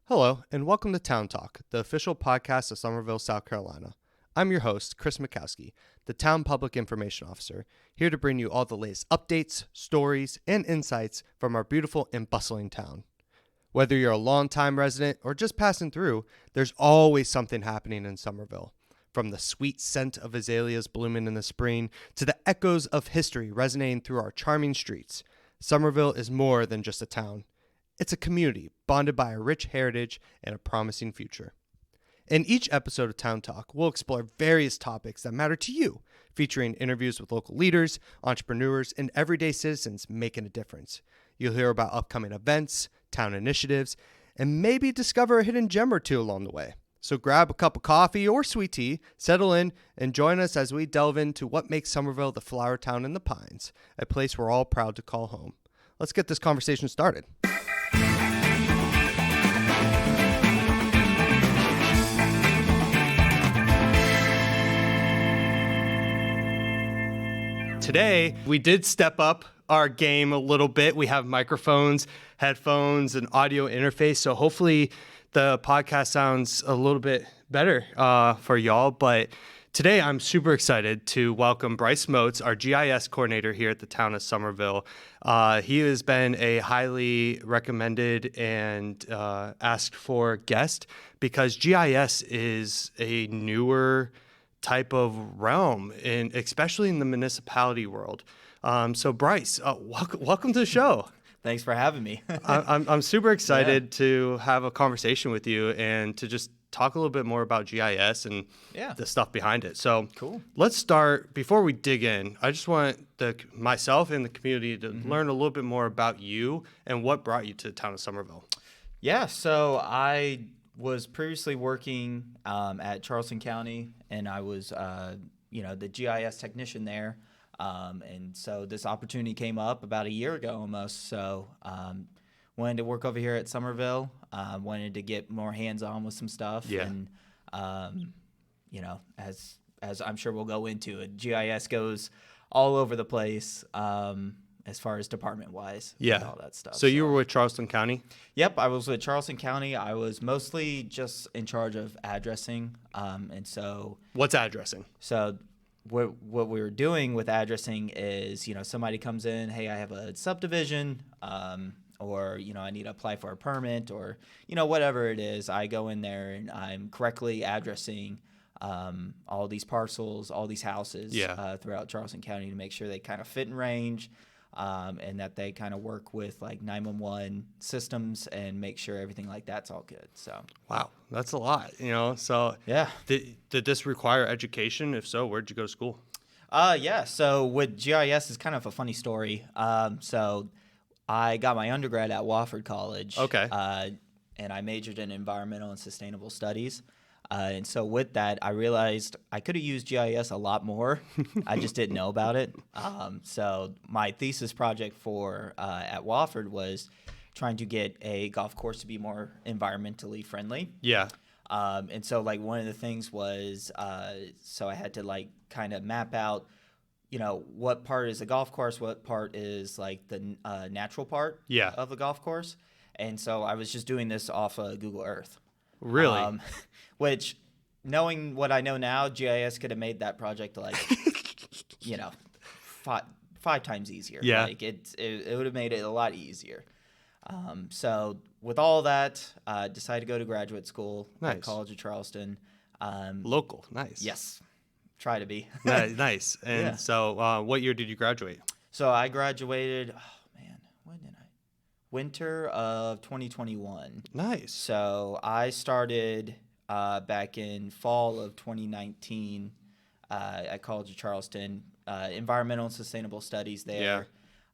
Hello, and welcome to Town Talk, the official podcast of Summerville, South Carolina. I'm your host, Chris Mikowski, the Town Public Information Officer, here to bring you all the latest updates, stories, and insights from our beautiful and bustling town. Whether you're a longtime resident or just passing through, there's always something happening in Summerville. From the sweet scent of azaleas blooming in the spring to the echoes of history resonating through our charming streets, Summerville is more than just a town. It's a community bonded by a rich heritage and a promising future. In each episode of Town Talk, we'll explore various topics that matter to you, featuring interviews with local leaders, entrepreneurs, and everyday citizens making a difference. You'll hear about upcoming events, town initiatives, and maybe discover a hidden gem or two along the way. So grab a cup of coffee or sweet tea, settle in, and join us as we delve into what makes Summerville the flower town in the Pines, a place we're all proud to call home. Let's get this conversation started. Today, we did step up our game a little bit. We have microphones, headphones, and audio interface, so hopefully the podcast sounds a little bit better for y'all. But today, I'm super excited to welcome Bryce Motes, our GIS Coordinator here at the Town of Summerville. He has been a highly recommended and asked for guest because GIS is a newer type of realm, and especially in the municipality world. So Bryce, welcome to the show. Thanks for having me. I'm super excited to have a conversation with you and to just talk a little bit more about GIS and the stuff behind it. So cool. Let's start. Before we dig in, I just want myself and the community to learn a little bit more about you and what brought you to the town of Summerville. Yeah, so I was previously working at Charleston County, and I was, the GIS technician there. And so this opportunity came up about a year ago almost. So wanted to work over here at Summerville. Wanted to get more hands-on with some stuff. Yeah. And, as I'm sure we'll go into it, GIS goes all over the place as far as department-wise. Yeah. And all that stuff. So you were with Charleston County? Yep, I was with Charleston County. I was mostly just in charge of addressing. And so... What's addressing? So what we were doing with addressing is, somebody comes in, hey, I have a subdivision, or, I need to apply for a permit, or, whatever it is. I go in there and I'm correctly addressing all these parcels, all these houses throughout Charleston County to make sure they kind of fit in range. And that they kind of work with like 911 systems and make sure everything like that's all good. So wow, that's a lot, So yeah, did this require education? If so, where'd you go to school? So with GIS is kind of a funny story. So I got my undergrad at Wofford College. Okay. And I majored in environmental and sustainable studies. And so with that, I realized I could have used GIS a lot more. I just didn't know about it. So my thesis project for at Wofford was trying to get a golf course to be more environmentally friendly. Yeah. And so like one of the things was, so I had to like kind of map out, what part is a golf course, what part is like the natural part of the golf course. And so I was just doing this off of Google Earth. Really? Which, knowing what I know now, GIS could have made that project like, five times easier. Yeah. Like it would have made it a lot easier. So with all that, decided to go to graduate school at College of Charleston. Local, nice. Yes, try to be. Nice. And so, what year did you graduate? So I graduated. When did I? Winter of 2021. Nice. So I started back in fall of 2019 at College of Charleston, environmental and sustainable studies there.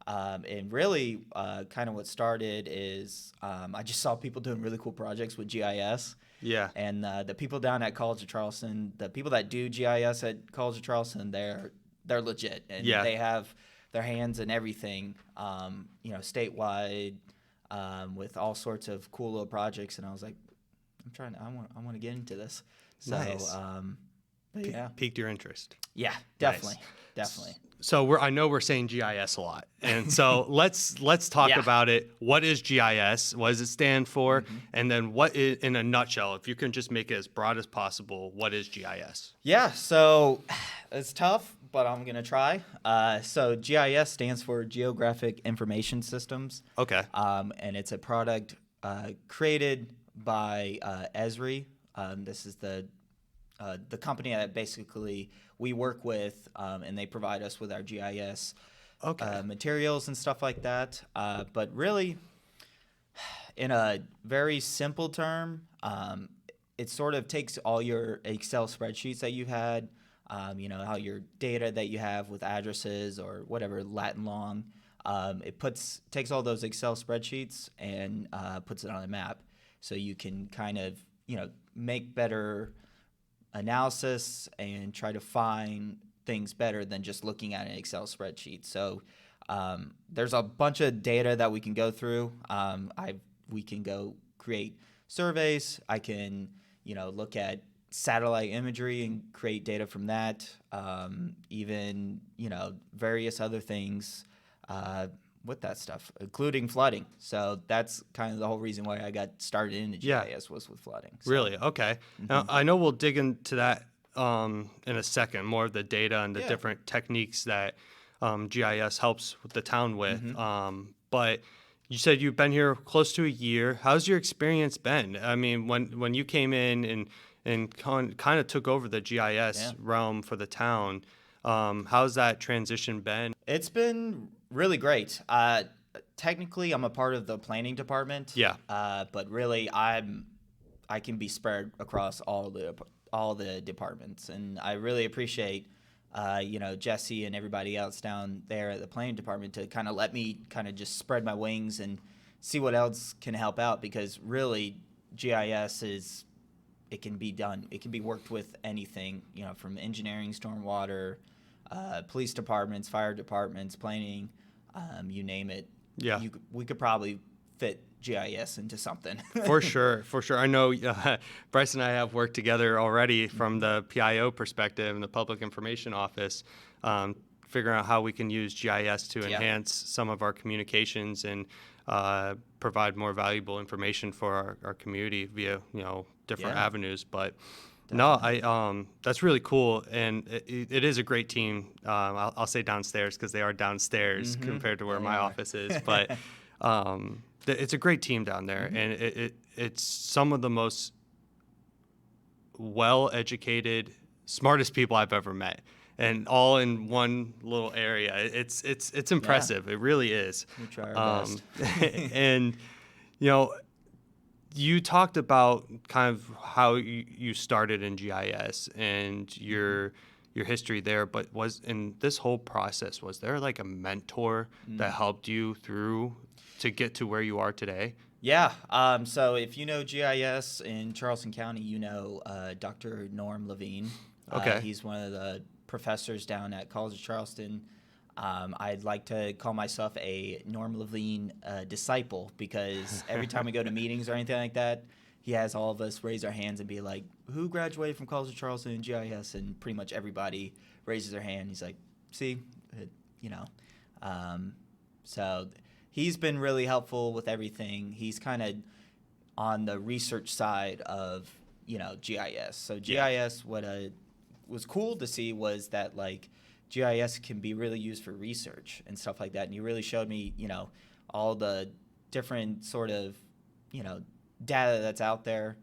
And really kind of what started is I just saw people doing really cool projects with GIS. Yeah. And the people down at College of Charleston, the people that do GIS at College of Charleston, they're legit. And they have their hands in everything, statewide, with all sorts of cool little projects. And I was like, I want to get into this. So, nice. But yeah. piqued your interest. Yeah, definitely. Nice. Definitely. So I know we're saying GIS a lot, and so let's talk Yeah. about it. What is GIS? What does it stand for? And then what is, in a nutshell, if you can just make it as broad as possible, what is GIS? Yeah, so it's tough, but I'm going to try. So GIS stands for Geographic Information Systems. Okay. And it's a product created by Esri. This is the company that basically we work with, and they provide us with our GIS materials and stuff like that. But really, in a very simple term, it sort of takes all your Excel spreadsheets that you've had, how your data that you have with addresses or whatever, Latin long, it takes all those Excel spreadsheets and puts it on a map. So you can kind of, make better analysis and try to find things better than just looking at an Excel spreadsheet. So there's a bunch of data that we can go through. We can go create surveys. I can, look at satellite imagery and create data from that. Even, various other things with that stuff, including flooding. So that's kind of the whole reason why I got started in the GIS was with flooding. So. Really? Okay. Now, I know we'll dig into that in a second, more of the data and the different techniques that GIS helps with the town with. But you said you've been here close to a year. How's your experience been? I mean, when you came in and kind of took over the GIS realm for the town, how's that transition been? It's been really great. Technically, I'm a part of the planning department. Yeah. But really, I can be spread across all the departments, and I really appreciate, Jesse and everybody else down there at the planning department to kind of let me kind of just spread my wings and see what else can help out, because really, GIS it can be done. It can be worked with anything, from engineering, stormwater, police departments, fire departments, planning, you name it. Yeah. We could probably fit GIS into something. For sure. I know Bryce and I have worked together already from the PIO perspective in the Public Information Office, figuring out how we can use GIS to enhance some of our communications and provide more valuable information for our community via different avenues. But no, that's really cool, and it is a great team. I'll say downstairs because they are downstairs compared to where my office is, but it's a great team down there, and it's some of the most well-educated, smartest people I've ever met, and all in one little area. It's impressive. It really is. We try our best. And you talked about kind of how you started in GIS and your history there, but was in this whole process, was there like a mentor that helped you through to get to where you are today? Yeah. So if you know GIS in Charleston County, Dr. Norm Levine. Okay. He's one of the professors down at College of Charleston. I'd like to call myself a Norm Levine disciple, because every time we go to meetings or anything like that, he has all of us raise our hands and be like, who graduated from College of Charleston in GIS? And pretty much everybody raises their hand. He's like, see, so he's been really helpful with everything. He's kind of on the research side of, GIS. So GIS, what was cool to see was that, like, GIS can be really used for research and stuff like that. And you really showed me, all the different sort of, data that's out there,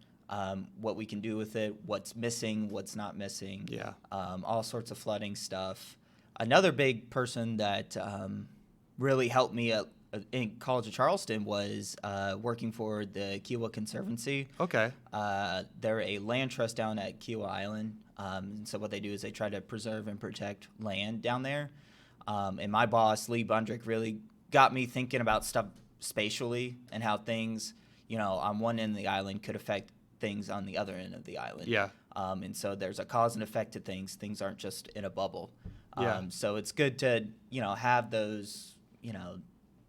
what we can do with it, what's missing, what's not missing. Yeah. All sorts of flooding stuff. Another big person that really helped me in College of Charleston was working for the Kiowa Conservancy. Okay. They're a land trust down at Kiowa Island. So what they do is they try to preserve and protect land down there. And my boss, Lee Bundrick, really got me thinking about stuff spatially and how things, on one end of the island could affect things on the other end of the island. Yeah. And so there's a cause and effect to things. Things aren't just in a bubble. Yeah. So it's good to, have those,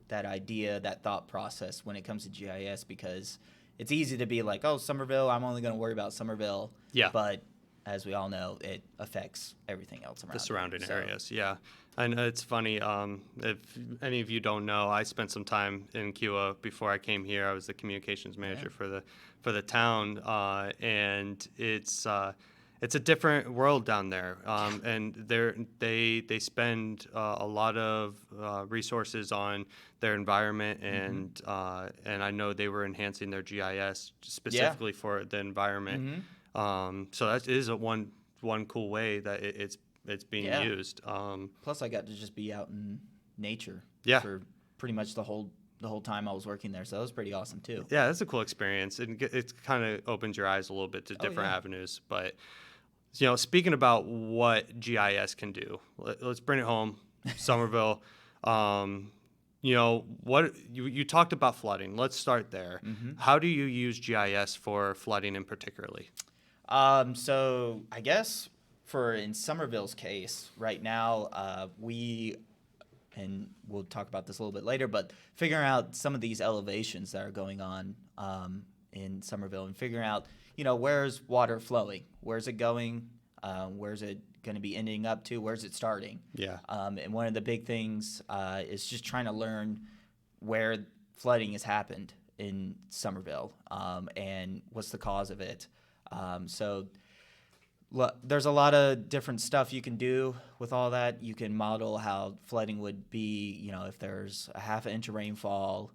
that idea, that thought process when it comes to GIS, because it's easy to be like, oh, Summerville, I'm only going to worry about Summerville. Yeah. But as we all know, it affects everything else around the surrounding it. areas. Yeah, and it's funny. If any of you don't know, I spent some time in Kiowa before I came here. I was the communications manager for the town, and it's a different world down there. And they spend a lot of resources on their environment, and I know they were enhancing their GIS specifically for the environment. So that is one cool way that it's being used. Plus, I got to just be out in nature for pretty much the whole time I was working there, so that was pretty awesome too. Yeah, that's a cool experience. It kind of opens your eyes a little bit to different avenues. But speaking about what GIS can do, let's bring it home. Summerville. What you talked about flooding. Let's start there. How do you use GIS for flooding in particularly? So I guess in Summerville's case right now, and we'll talk about this a little bit later, but figuring out some of these elevations that are going on in Summerville and figuring out, where's water flowing, where's it going, where's it going to be ending up to, where's it starting? Yeah. And one of the big things is just trying to learn where flooding has happened in Summerville and what's the cause of it. So there's a lot of different stuff you can do with all that. You can model how flooding would be, if there's a half an inch of rainfall,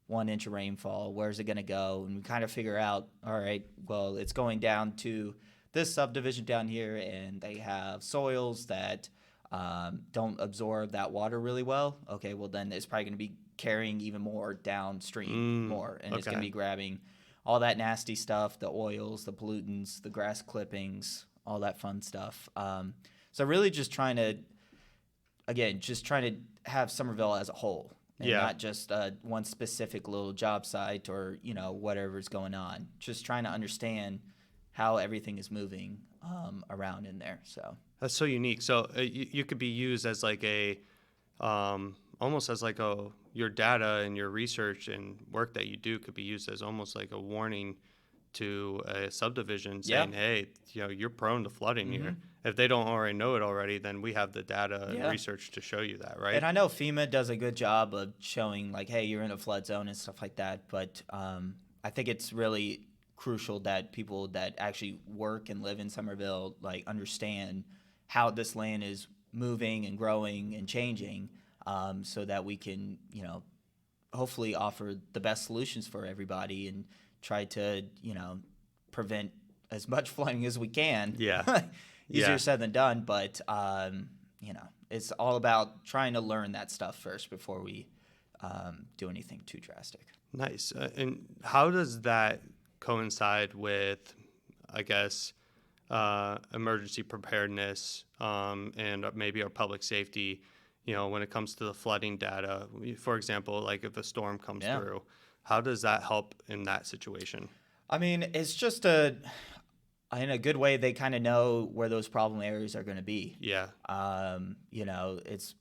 1 inch of rainfall, where's it going to go? And we kind of figure out, all right, well, it's going down to this subdivision down here, and they have soils that don't absorb that water really well. Okay, well, then it's probably going to be carrying even more downstream and it's going to be grabbing all that nasty stuff, the oils, the pollutants, the grass clippings, all that fun stuff. So really just trying to have Summerville as a whole and not just one specific little job site or, whatever's going on. Just trying to understand how everything is moving around in there. So that's so unique. So you could be used as like almost as like your data and your research and work that you do could be used as almost like a warning to a subdivision saying, hey, you're prone to flooding here. If they don't already know it already, then we have the data and research to show you that, right? And I know FEMA does a good job of showing like, hey, you're in a flood zone and stuff like that. But I think it's really crucial that people that actually work and live in Summerville like understand how this land is moving and growing and changing, so that we can, hopefully offer the best solutions for everybody and try to, prevent as much flooding as we can. Yeah. Easier said than done, but, it's all about trying to learn that stuff first before we do anything too drastic. Nice. And how does that coincide with, I guess, emergency preparedness and maybe our public safety, when it comes to the flooding data? For example, like if a storm comes through, how does that help in that situation? I mean, it's just in a good way, they kind of know where those problem areas are going to be. Yeah. It's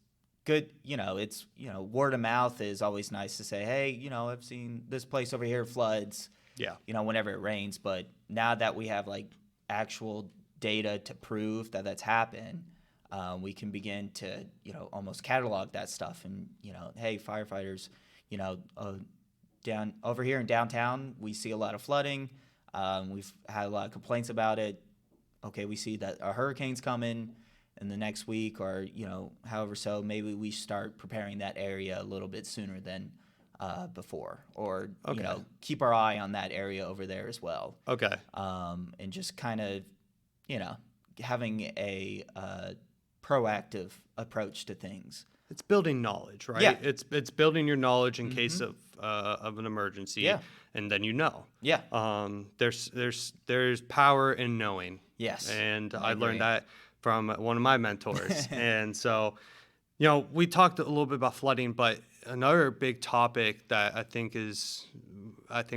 good. It's, word of mouth is always nice to say, hey, I've seen this place over here floods. Yeah. Whenever it rains. But now that we have like actual data to prove that that's happened, we can begin to, almost catalog that stuff and, hey, firefighters, down over here in downtown, we see a lot of flooding. We've had a lot of complaints about it. Okay, we see that a hurricane's coming in the next week or, however so, maybe we start preparing that area a little bit sooner than before or, keep our eye on that area over there as well. Okay. And just kind of, having a proactive approach to things. It's building knowledge, right? Yeah. It's building your knowledge in case of an emergency. Yeah. And then Yeah. There's power in knowing. Yes. And I I learned that from one of my mentors. And so, we talked a little bit about flooding, but another big topic that I think is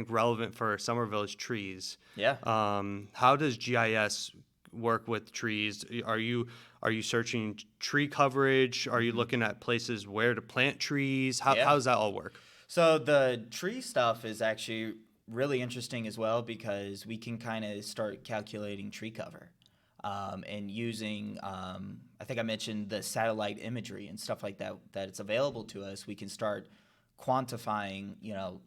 relevant for Summerville is trees. Yeah. How does GIS work with trees? Are you searching tree coverage? Are you looking at places where to plant trees? How does that all work? So the tree stuff is actually really interesting as well because we can kind of start calculating tree cover. and using, I think I mentioned the satellite imagery and stuff like that, that it's available to us, we can start quantifying,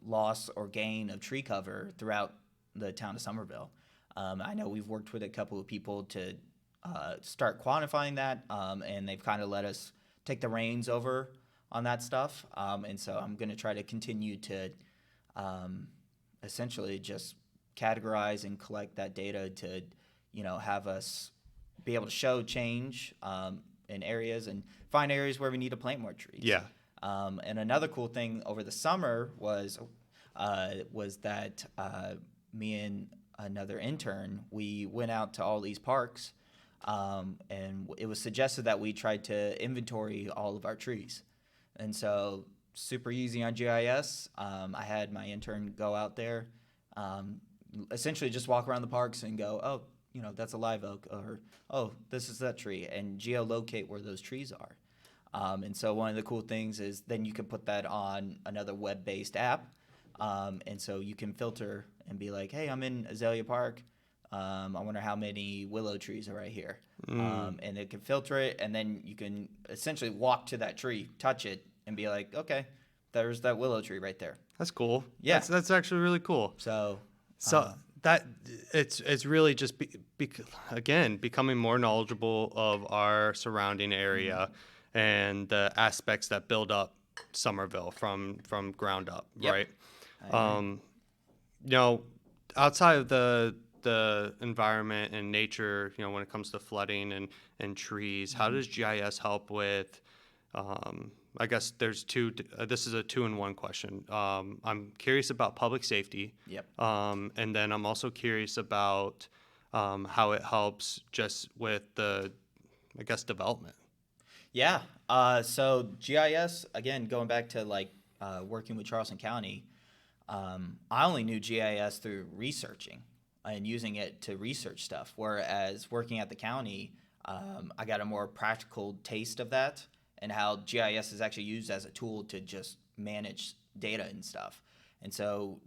loss or gain of tree cover throughout the town of Summerville. I know we've worked with a couple of people to start quantifying that, and they've kind of let us take the reins over on that stuff. And so I'm going to try to continue to essentially just categorize and collect that data to, have us be able to show change in areas and find areas where we need to plant more trees. Yeah. And another cool thing over the summer was that me and another intern, we went out to all these parks, and it was suggested that we tried to inventory all of our trees. And so super easy on GIS. I had my intern go out there, essentially just walk around the parks and go, oh, that's a live oak, or, oh, this is that tree, and geolocate where those trees are. And so one of the cool things is then you can put that on another web-based app. And so you can filter and be like, hey, I'm in Azalea Park. I wonder how many willow trees are right here. And it can filter it, and then you can essentially walk to that tree, touch it, and be like, okay, there's that willow tree right there. That's cool. Yeah. That's actually really cool. So that it's really just again becoming more knowledgeable of our surrounding area and the aspects that build up Summerville from ground up, Yep. right? Outside of the environment and nature, when it comes to flooding and trees, how does GIS help with? I guess there's two. This is a 2-in-1 question. I'm curious about public safety. Yep. And then I'm also curious about how it helps just with development. Yeah. So GIS, again, going back to working with Charleston County, I only knew GIS through researching and using it to research stuff. Whereas working at the county, I got a more practical taste of that and how GIS is actually used as a tool to just manage data and stuff. And so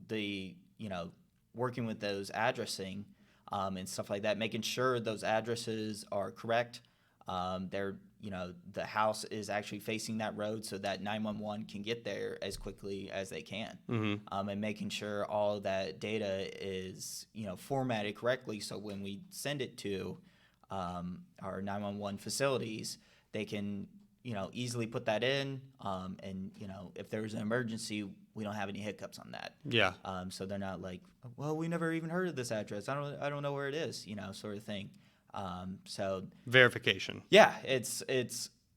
working with those addressing and stuff like that, making sure those addresses are correct. The house is actually facing that road so that 911 can get there as quickly as they can. Mm-hmm. And making sure all of that data is, formatted correctly so when we send it to our 911 facilities, they can, easily put that in. And, if there's an emergency, we don't have any hiccups on that. Yeah. So they're not like, well, we never even heard of this address. I don't know where it is, sort of thing. So verification. Yeah, it's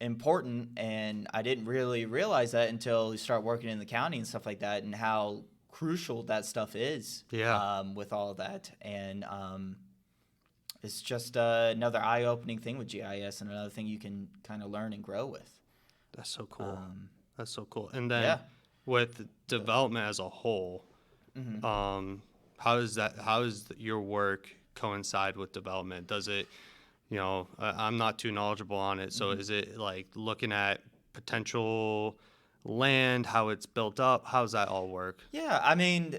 important, and I didn't really realize that until you start working in the county and stuff like that, and how crucial that stuff is. Yeah. With all of that, and it's just another eye-opening thing with GIS, and another thing you can kind of learn and grow with. That's so cool. That's so cool. And then with development as a whole, how does your work coincide with development? Does it, I'm not too knowledgeable on it, so is it like looking at potential land, how it's built up? How does that all work? Yeah, I mean,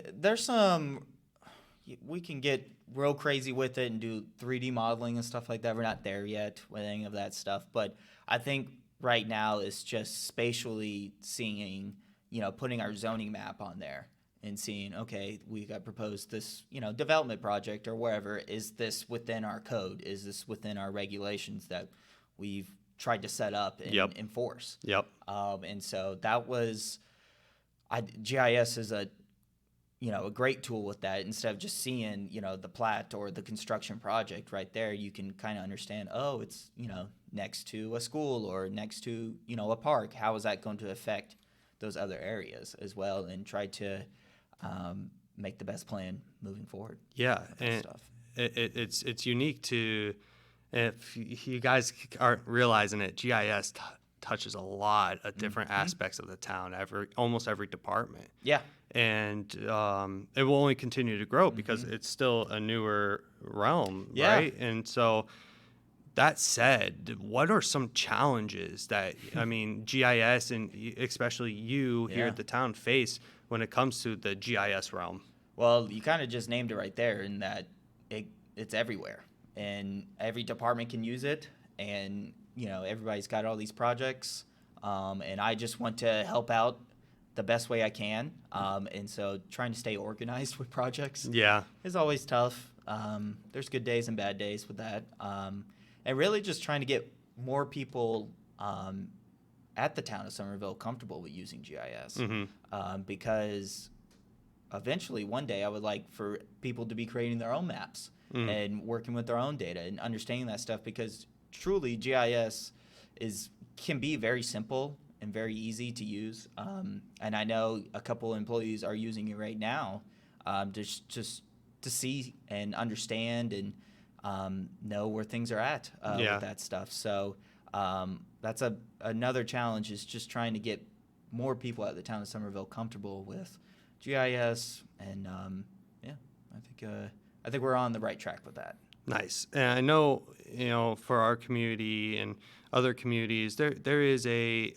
we can get real crazy with it and do 3D modeling and stuff like that. We're not there yet with any of that stuff, but I think right now it's just spatially seeing, putting our zoning map on there and seeing, okay, we got proposed this, development project or wherever. Is this within our code? Is this within our regulations that we've tried to set up and enforce? Yep. And so that was, GIS is a great tool with that. Instead of just seeing, the plat or the construction project right there, you can kind of understand, oh, it's, next to a school or next to, a park. How is that going to affect those other areas as well, and try to make the best plan moving forward. Yeah, and stuff. It's unique to, if you guys aren't realizing it, GIS touches a lot of different aspects of the town, almost every department. Yeah. And it will only continue to grow because it's still a newer realm, right? And so that said, what are some challenges that, GIS and especially you here at the town face when it comes to the GIS realm? Well, you kind of just named it right there in that it's everywhere. and every department can use it, and everybody's got all these projects, and I just want to help out the best way I can, and so trying to stay organized with projects is always tough. There's good days and bad days with that, and really just trying to get more people at the town of Summerville comfortable with using GIS, because eventually one day I would like for people to be creating their own maps and working with their own data and understanding that stuff, because truly GIS can be very simple and very easy to use, and I know a couple employees are using it right now, just to see and understand and know where things are at with that stuff. So that's another challenge, is just trying to get more people at the town of Summerville comfortable with GIS, and I think we're on the right track with that. Nice. And I know, for our community and other communities, there is a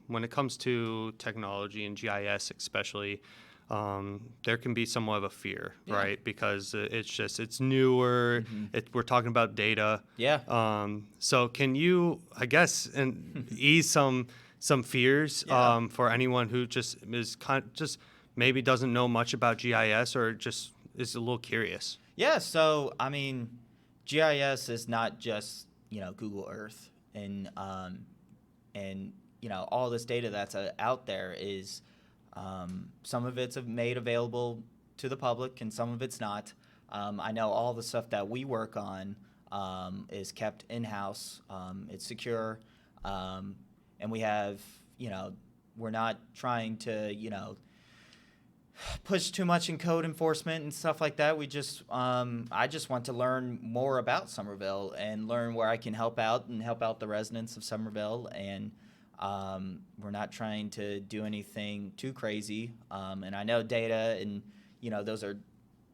when it comes to technology and GIS especially, there can be somewhat of a fear, right? Because it's newer. We're talking about data. Yeah. So can you, I guess, and ease some fears for anyone who just just maybe doesn't know much about GIS or just is a little curious? Yeah. So I mean, GIS is not just Google Earth, and all this data that's out there is. Some of it's made available to the public, and some of it's not. I know all the stuff that we work on is kept in-house. It's secure, and we have, we're not trying to, push too much in code enforcement and stuff like that. We just, I just want to learn more about Summerville and learn where I can help out and help out the residents of Summerville, and we're not trying to do anything too crazy. And I know data and, those are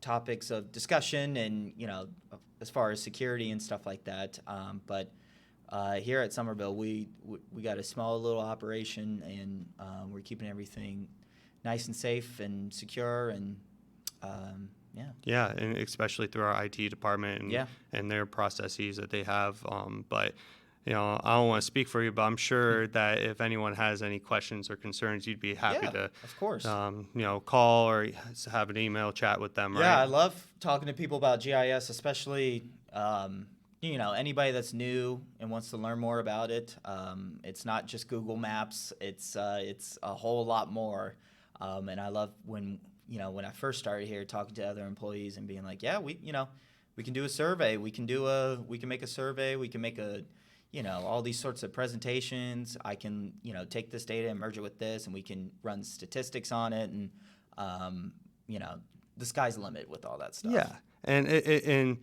topics of discussion and, as far as security and stuff like that. But here at Summerville, we got a small little operation, and we're keeping everything nice and safe and secure, and and especially through our IT department and their processes that they have. But I don't want to speak for you, but I'm sure that if anyone has any questions or concerns, you'd be happy to, of course, call or have an email chat with them. Right? Yeah, I love talking to people about GIS, especially anybody that's new and wants to learn more about it. It's not just Google Maps; it's a whole lot more. And I love when I first started here, talking to other employees and being like, we can do a survey, we can make a survey, we can make all these sorts of presentations. I can, take this data and merge it with this, and we can run statistics on it, and the sky's the limit with all that stuff. Yeah, and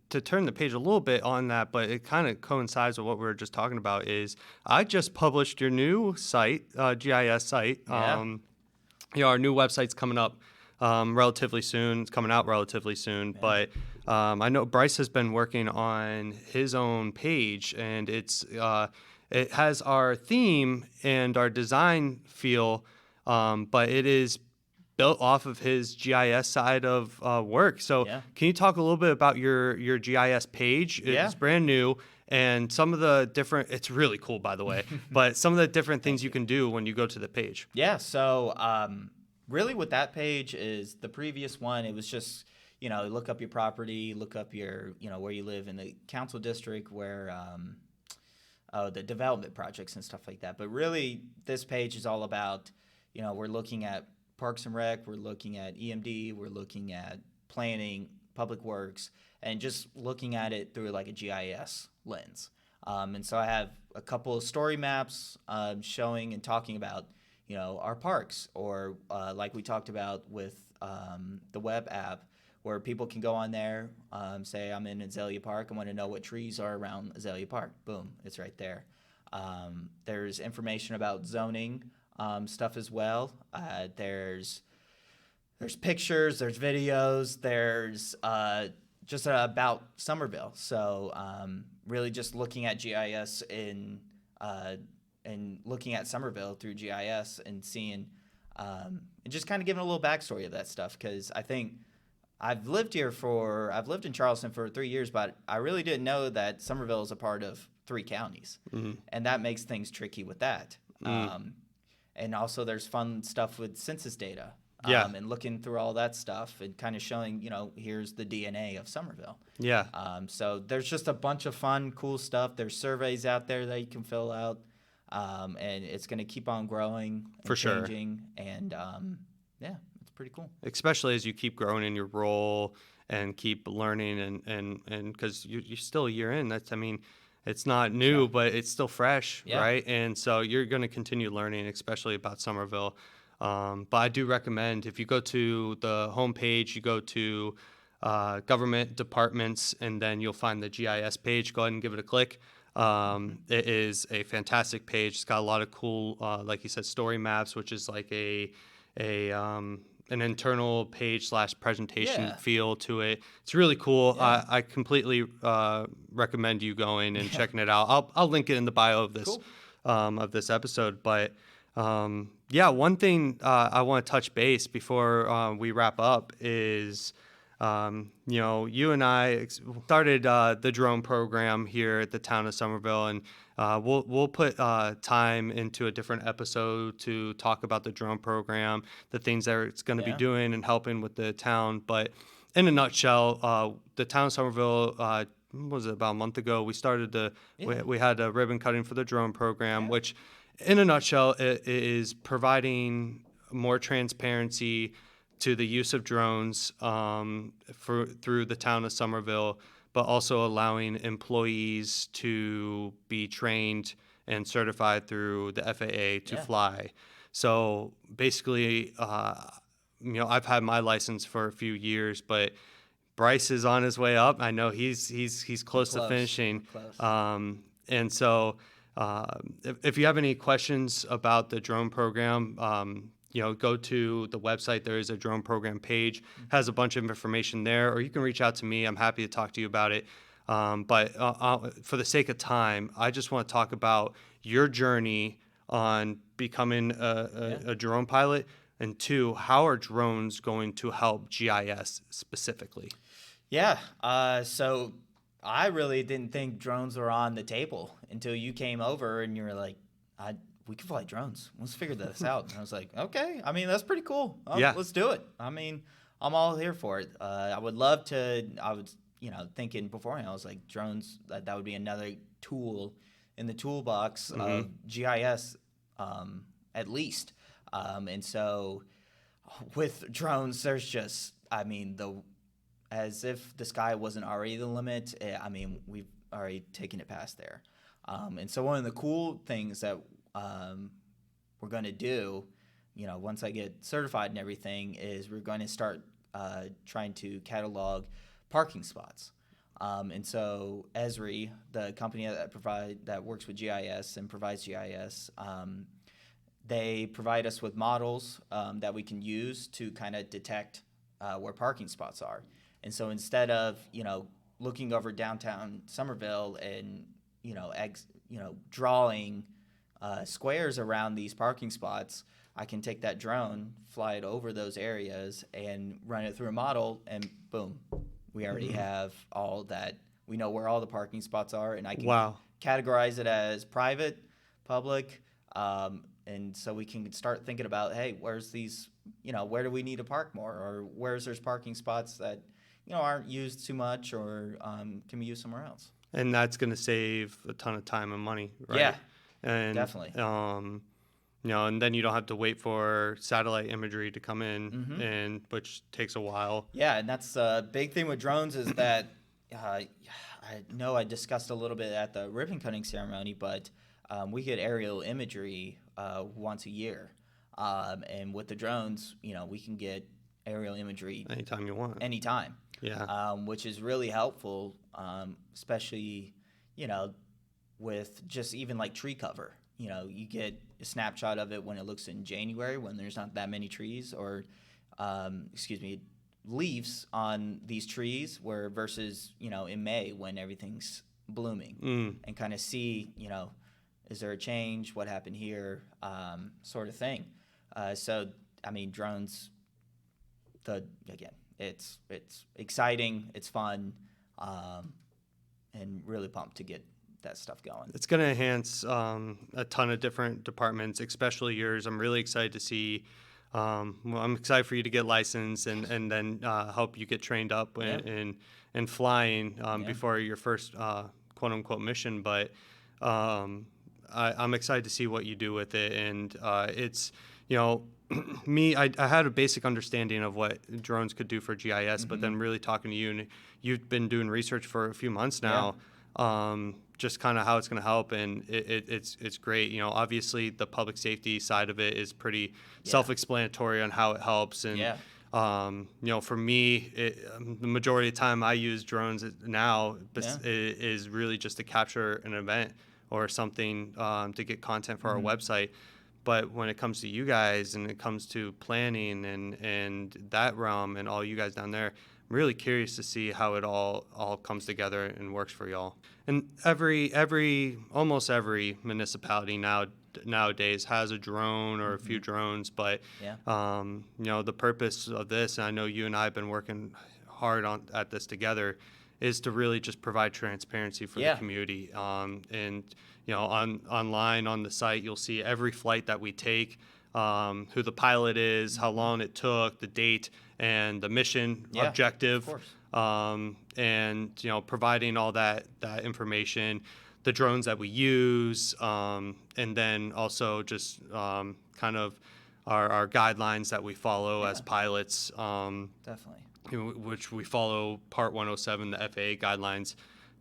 to turn the page a little bit on that, but it kind of coincides with what we were just talking about. Is I just published your new site, GIS site. Our new website's coming up relatively soon. It's coming out relatively soon, but I know Bryce has been working on his own page, and it has our theme and our design feel, but it is built off of his GIS side of work. So can you talk a little bit about your GIS page? It's brand new, and some of the different, it's really cool, by the way, but some of the different things you can do when you go to the page. Yeah, so really what that page is, the previous one, it was just, look up your property, look up your, where you live in the council district, where the development projects and stuff like that. But really, this page is all about, we're looking at Parks and Rec, we're looking at EMD, we're looking at planning, public works, and just looking at it through like a GIS lens. And so I have a couple of story maps showing and talking about, our parks, or like we talked about with the web app, where people can go on there, say I'm in Azalea Park, I want to know what trees are around Azalea Park. Boom, it's right there. There's information about zoning stuff as well. There's pictures, there's videos, there's just about Summerville. So really just looking at GIS and looking at Summerville through GIS and seeing and just kind of giving a little backstory of that stuff, because I think I've lived in Charleston for 3 years, but I really didn't know that Summerville is a part of 3 counties, and that makes things tricky with that. And also, there's fun stuff with census data, Yeah. and looking through all that stuff and kind of showing, here's the DNA of Summerville. Yeah. So there's just a bunch of fun, cool stuff. There's surveys out there that you can fill out, and it's going to keep on growing and For sure. changing, and yeah, it's pretty cool. Especially as you keep growing in your role and keep learning and because you're still a year in. It's not new, but it's still fresh, right? And so you're going to continue learning, especially about Summerville. But I do recommend, if you go to the homepage, you go to government departments, and then you'll find the GIS page. Go ahead and give it a click. It is a fantastic page. It's got a lot of cool, like you said, story maps, which is like an internal page / presentation feel to it. It's really cool. I completely recommend you going and checking it out. I'll link it in the bio of this episode. But one thing I want to touch base before we wrap up is you and I started the drone program here at the Town of Summerville, and we'll put time into a different episode to talk about the drone program, the things that it's going to be doing and helping with the town. But in a nutshell, the Town of Summerville, what was it, about a month ago, we started we had a ribbon cutting for the drone program, which in a nutshell it is providing more transparency to the use of drones through the Town of Summerville, but also allowing employees to be trained and certified through the FAA to fly. So basically, I've had my license for a few years, but Bryce is on his way up. I know he's close to finishing. And so if you have any questions about the drone program, go to the website. There is a drone program page, has a bunch of information there, or you can reach out to me. I'm happy to talk to you about it. But for the sake of time, I just want to talk about your journey on becoming a drone pilot, and 2, how are drones going to help GIS specifically? Yeah. So I really didn't think drones were on the table until you came over and you were like, we can fly drones. Let's figure this out. And I was like, okay. That's pretty cool. Let's do it. I'm all here for it. I would love to. I was, thinking beforehand. I was like, drones. That would be another tool in the toolbox of GIS, at least. And so, with drones, there's just, as if the sky wasn't already the limit. We've already taken it past there. And so one of the cool things that we're going to do, once I get certified and everything, is we're going to start trying to catalog parking spots. And so Esri, the company that works with GIS and provides GIS, they provide us with models that we can use to kind of detect where parking spots are. And so instead of looking over downtown Summerville and drawing squares around these parking spots, I can take that drone, fly it over those areas, and run it through a model, and boom, we already have all that. We know where all the parking spots are, and I can categorize it as private, public, and so we can start thinking about, hey, where's these, where do we need to park more, or where's there's parking spots that aren't used too much, or can be used somewhere else. And that's going to save a ton of time and money, right? Yeah. And definitely. And then you don't have to wait for satellite imagery to come in, and which takes a while. Yeah, and that's a big thing with drones is that I know I discussed a little bit at the ribbon cutting ceremony, but we get aerial imagery once a year, and with the drones, we can get aerial imagery anytime you want. Anytime. Yeah. Which is really helpful, especially with just even like tree cover. You get a snapshot of it when it looks in January when there's not that many trees, or leaves on these trees, where versus in May when everything's blooming, and kind of see is there a change, what happened here, sort of thing. So drones, it's exciting, it's fun, and really pumped to get that stuff going. It's going to enhance a ton of different departments, especially yours. I'm really excited to see. I'm excited for you to get licensed and then help you get trained up in flying before your first quote unquote mission. But I'm excited to see what you do with it. And it's, me, I had a basic understanding of what drones could do for GIS, but then really talking to you, and you've been doing research for a few months now. Just kind of how it's going to help, and it's great. Obviously the public safety side of it is pretty self-explanatory on how it helps, and for me, the majority of the time I use drones now is really just to capture an event or something to get content for our website. But when it comes to you guys and it comes to planning and that realm and all you guys down there, I'm really curious to see how it all comes together and works for y'all. And almost every municipality nowadays has a drone or a few drones, but the purpose of this, and I know you and I have been working hard at this together, is to really just provide transparency for the community. And online on the site, you'll see every flight that we take, who the pilot is, how long it took, the date, and the mission objective. Of course. And providing all that information, the drones that we use, and then also just kind of our guidelines that we follow as pilots. Definitely. Which we follow Part 107, the FAA guidelines,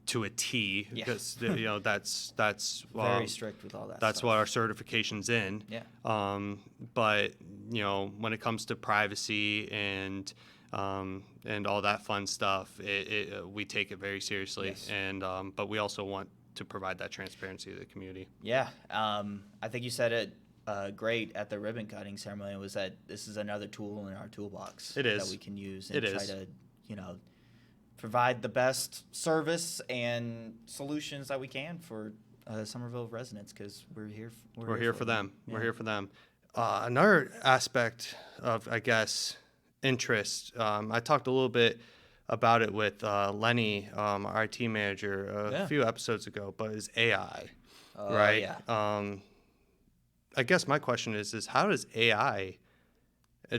to a T, because that's very strict with all that. That's stuff. what our certification's in. But when it comes to privacy and all that fun stuff, we take it very seriously. Yes. And but we also want to provide that transparency to the community. I think you said it great at the ribbon cutting ceremony, was that this is another tool in our toolbox that we can use and try to provide the best service and solutions that we can for Summerville residents, because we're here for them. We're here for them. Another aspect of, I guess, interest, I talked a little bit about it with Lenny, our IT manager, a few episodes ago, but is AI, right? I guess my question is how does AI,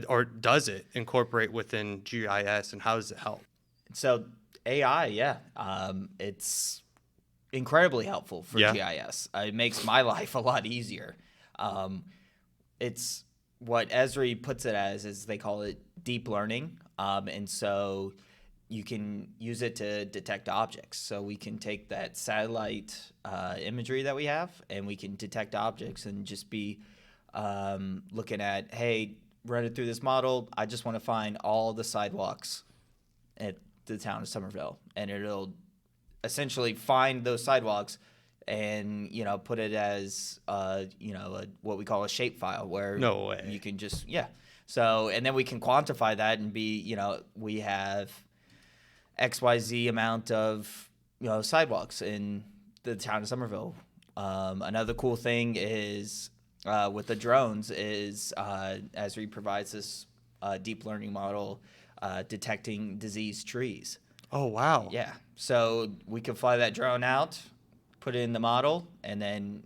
or does it incorporate within GIS, and how does it help? So AI, it's incredibly helpful for GIS. It makes my life a lot easier. It's what Esri puts it as, is they call it deep learning. And so you can use it to detect objects. So we can take that satellite imagery that we have, and we can detect objects and just be looking at, hey, run it through this model. I just want to find all the sidewalks at the town of Summerville, and it'll essentially find those sidewalks and put it as what we call a shape file, where no way you can just so, and then we can quantify that and be we have XYZ amount of sidewalks in the town of Summerville. Another cool thing is with the drones is Esri provides this deep learning model detecting diseased trees. Oh, wow. Yeah. So we can fly that drone out, put it in the model, and then,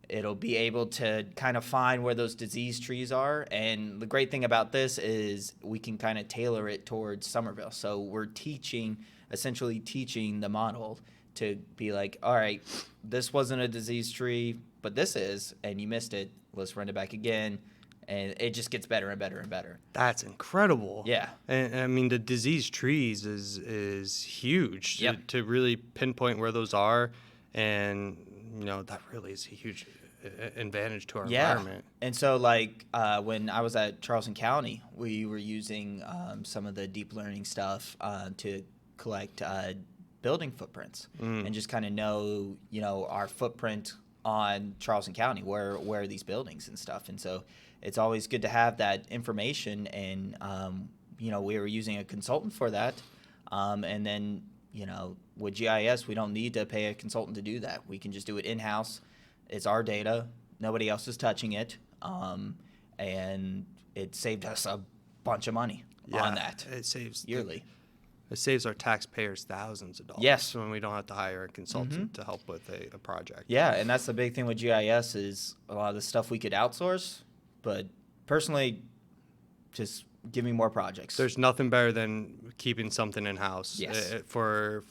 it'll be able to kind of find where those diseased trees are. And the great thing about this is we can kind of tailor it towards Summerville. So we're essentially teaching the model to be like, all right, this wasn't a diseased tree, but this is, and you missed it. Let's run it back again. And it just gets better and better and better. That's incredible. Yeah. And I mean, the diseased trees is huge to really pinpoint where those are. And, that really is a huge advantage to our environment. And so, when I was at Charleston County, we were using some of the deep learning stuff to collect building footprints and just kind of know, our footprint on Charleston County, where are these buildings and stuff. And so it's always good to have that information. And, we were using a consultant for that. And then, with GIS, we don't need to pay a consultant to do that. We can just do it in-house. It's our data. Nobody else is touching it. And it saved us a bunch of money. on that. It saves yearly. It saves our taxpayers thousands of dollars. Yes. When we don't have to hire a consultant to help with a project. Yeah, and that's the big thing with GIS is a lot of the stuff we could outsource, but personally, just give me more projects. There's nothing better than keeping something in house. Yes. For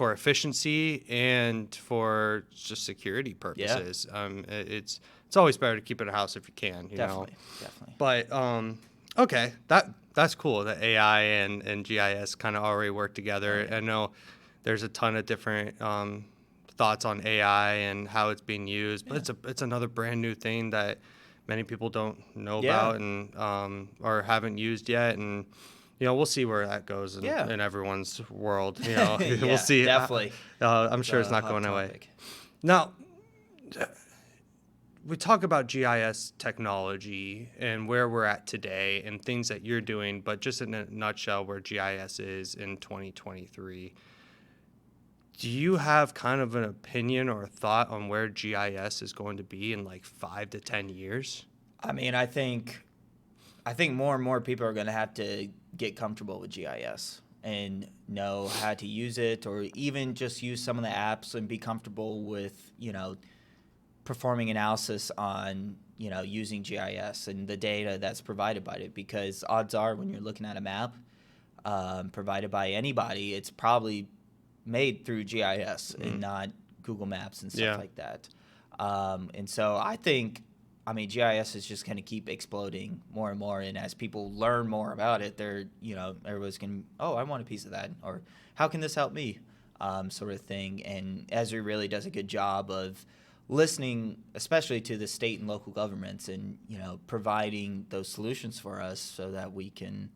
efficiency and for just security purposes. It's always better to keep it in house if you can. Definitely. But okay, that's cool that AI and GIS kind of already work together. I know there's a ton of different thoughts on AI and how it's being used, but it's another brand new thing that many people don't know about and or haven't used yet. And we'll see where that goes in everyone's world. We'll see. Definitely. I'm sure it's not going away. Now, we talk about GIS technology and where we're at today and things that you're doing, but just in a nutshell, where GIS is in 2023. Do you have kind of an opinion or a thought on where GIS is going to be in like 5 to 10 years? I mean, I think more and more people are going to have to get comfortable with GIS and know how to use it, or even just use some of the apps and be comfortable with, performing analysis on, using GIS and the data that's provided by it. Because odds are, when you're looking at a map provided by anybody, it's probably made through GIS and not Google Maps and stuff like that. And so I think, GIS is just going to keep exploding more and more. And as people learn more about it, they're, everybody's going to, I want a piece of that. Or how can this help me? Sort of thing. And Esri really does a good job of listening, especially to the state and local governments, and, providing those solutions for us so that we can,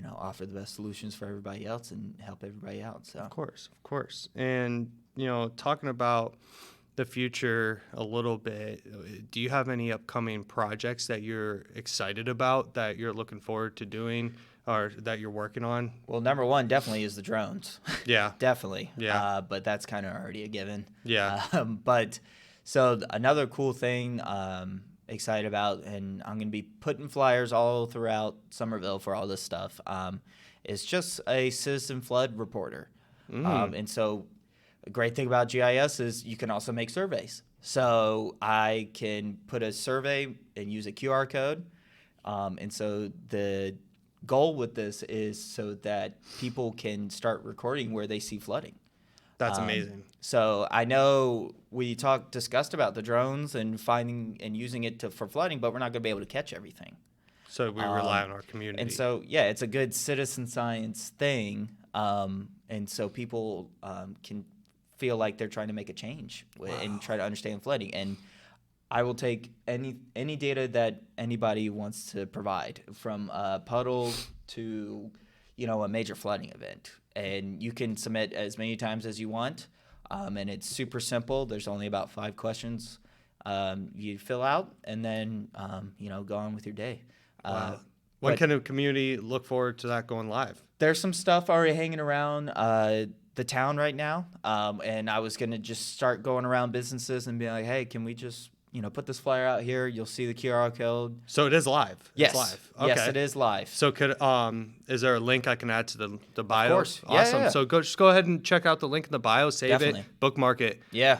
offer the best solutions for everybody else and help everybody out. So Of course. And, talking about the future a little bit, do you have any upcoming projects that you're excited about, that you're looking forward to doing, or that you're working on? Well, number one definitely is the drones. Yeah. Definitely. Yeah. But that's kind of already a given. Yeah. But so another cool thing excited about, and I'm going to be putting flyers all throughout Summerville for all this stuff, is just a citizen flood reporter. And so a great thing about GIS is you can also make surveys. So I can put a survey and use a QR code. And so the goal with this is so that people can start recording where they see flooding. That's amazing. So I know we discussed about the drones and finding and using it for flooding, but we're not going to be able to catch everything. So we rely on our community. And so, it's a good citizen science thing. And so people can feel like they're trying to make a change and try to understand flooding. And I will take any data that anybody wants to provide, from a puddle to, a major flooding event. And you can submit as many times as you want. And it's super simple. There's only about 5 questions you fill out, and then, go on with your day. Wow. When can a community look forward to that going live? There's some stuff already hanging around the town right now. And I was going to just start going around businesses and be like, hey, can we just put this flyer out here? You'll see the QR code. So it is live. Yes. It's live. Okay. Yes, it is live. So is there a link I can add to the bio? Of course. Awesome. Yeah. So just go ahead and check out the link in the bio, save it, bookmark it. Yeah.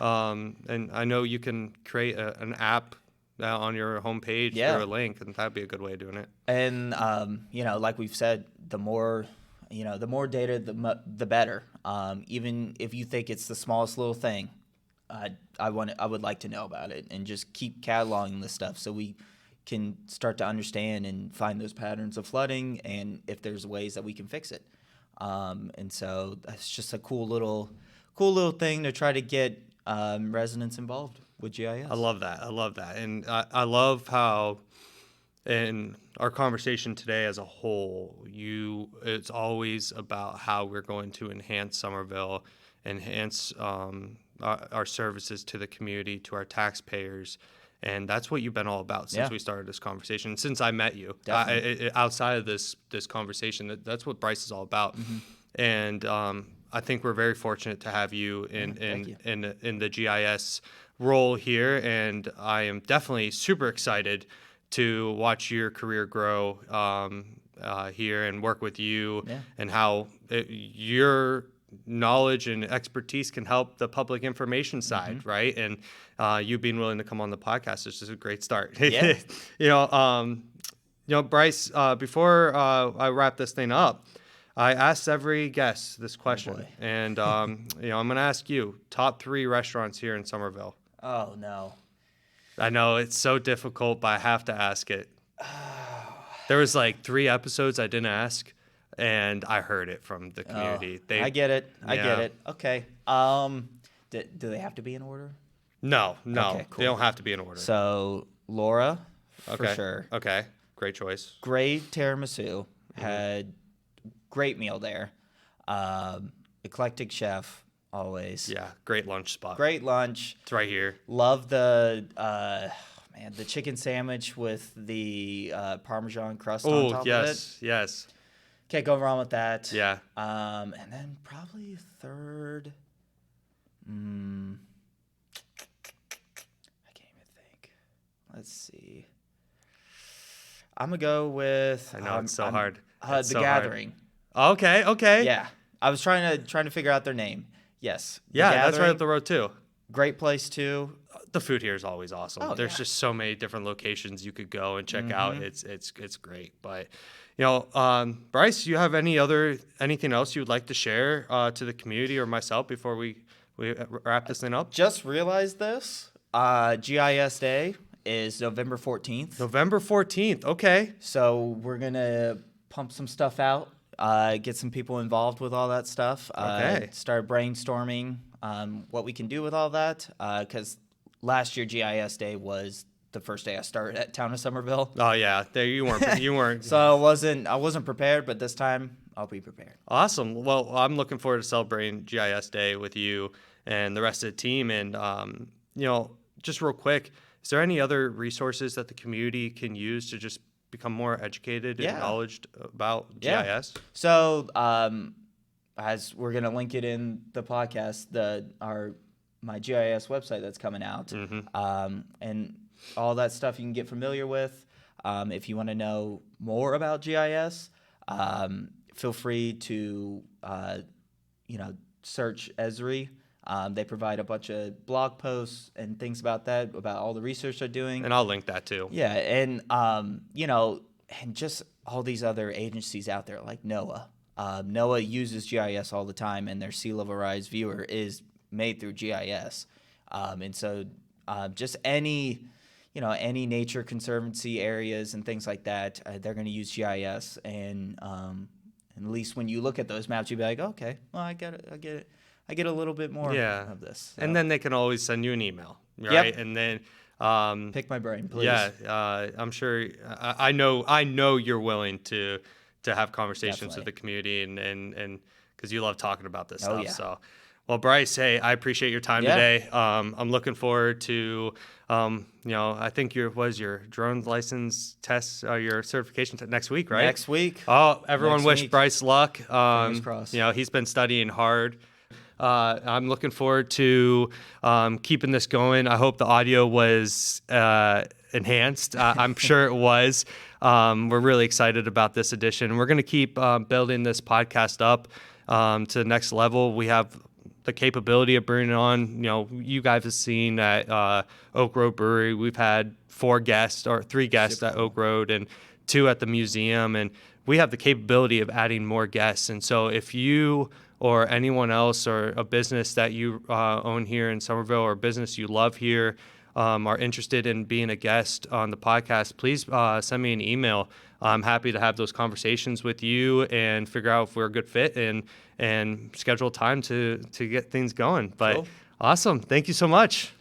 And I know you can create an app on your homepage through a link, and that'd be a good way of doing it. And like we've said, the more data, the better. Even if you think it's the smallest little thing, I would like to know about it, and just keep cataloging this stuff so we can start to understand and find those patterns of flooding, and if there's ways that we can fix it. And so that's just a cool little thing to try to get residents involved with GIS. I love that. And I love how in our conversation today as a whole, it's always about how we're going to enhance Summerville, enhance our services to the community, to our taxpayers. And that's what you've been all about since we started this conversation, since I met you. Outside of this conversation, that's what Bryce is all about. Mm-hmm. And I think we're very fortunate to have you in the GIS role here. And I am definitely super excited to watch your career grow here and work with you, and how your knowledge and expertise can help the public information side, right? And you being willing to come on the podcast is just a great start. Yeah. Bryce, before I wrap this thing up, I asked every guest this question, and I'm going to ask you top 3 restaurants here in Summerville. Oh no. I know it's so difficult, but I have to ask it. There was like 3 episodes I didn't ask, and I heard it from the community. I get it. I get it. Okay. Do they have to be in order? No. Okay, cool. They don't have to be in order. So Laura, for sure. Okay, great choice. Great tiramisu. Had great meal there. Eclectic chef, always. Yeah, great lunch spot. Great lunch. It's right here. Love the chicken sandwich with the Parmesan crust on top of it. Yes. Can't go wrong with that. Yeah. And then probably third. I can't even think. Let's see. I'm gonna go with. I know it's so hard. The Gathering. Hard. Okay. Yeah, I was trying to figure out their name. Yes. Yeah, that's right up the road too. Great place too. The food here is always awesome. There's just so many different locations you could go and check out. It's great. But Bryce, you have anything else you would like to share to the community or myself before we wrap this thing up? Just realized this. GIS Day is November 14th. November 14th. Okay. So we're gonna pump some stuff out. Get some people involved with all that stuff. Start brainstorming what we can do with all that. Because last year GIS Day was the first day I started at Town of Summerville. Oh yeah, there you weren't. So I wasn't prepared, but this time I'll be prepared. Awesome. Well, I'm looking forward to celebrating GIS Day with you and the rest of the team. And just real quick, is there any other resources that the community can use to just become more educated and knowledgeable about GIS? So as we're going to link it in the podcast, my GIS website that's coming out, and all that stuff you can get familiar with. If you want to know more about GIS, feel free to search Esri. They provide a bunch of blog posts and things about that, about all the research they're doing. And I'll link that too. Yeah, and and just all these other agencies out there like NOAA. NOAA uses GIS all the time, and their sea level rise viewer is made through GIS. And so just any nature conservancy areas and things like that, they're going to use GIS. And at least when you look at those maps, you'll be like, okay, well, I get it. I get a little bit more of this. So. And then they can always send you an email, right? Yep. And then pick my brain, please. Yeah, I'm sure. I know you're willing to have conversations with the community, and because you love talking about this stuff. Yeah. So, well, Bryce, hey, I appreciate your time today. I'm looking forward to, I think your drone license test, your certification next week, right? Next week. Oh, everyone wish Bryce luck. Fingers crossed. He's been studying hard. I'm looking forward to keeping this going. I hope the audio was enhanced. I'm sure it was. We're really excited about this edition. We're going to keep building this podcast up to the next level. We have the capability of bringing on, you guys have seen at Oak Road Brewery, we've had 3 guests at Oak Road and 2 at the museum. And we have the capability of adding more guests. And so if you or anyone else or a business that you own here in Summerville or a business you love here are interested in being a guest on the podcast, please send me an email. I'm happy to have those conversations with you and figure out if we're a good fit and schedule time to get things going. But Awesome. Thank you so much.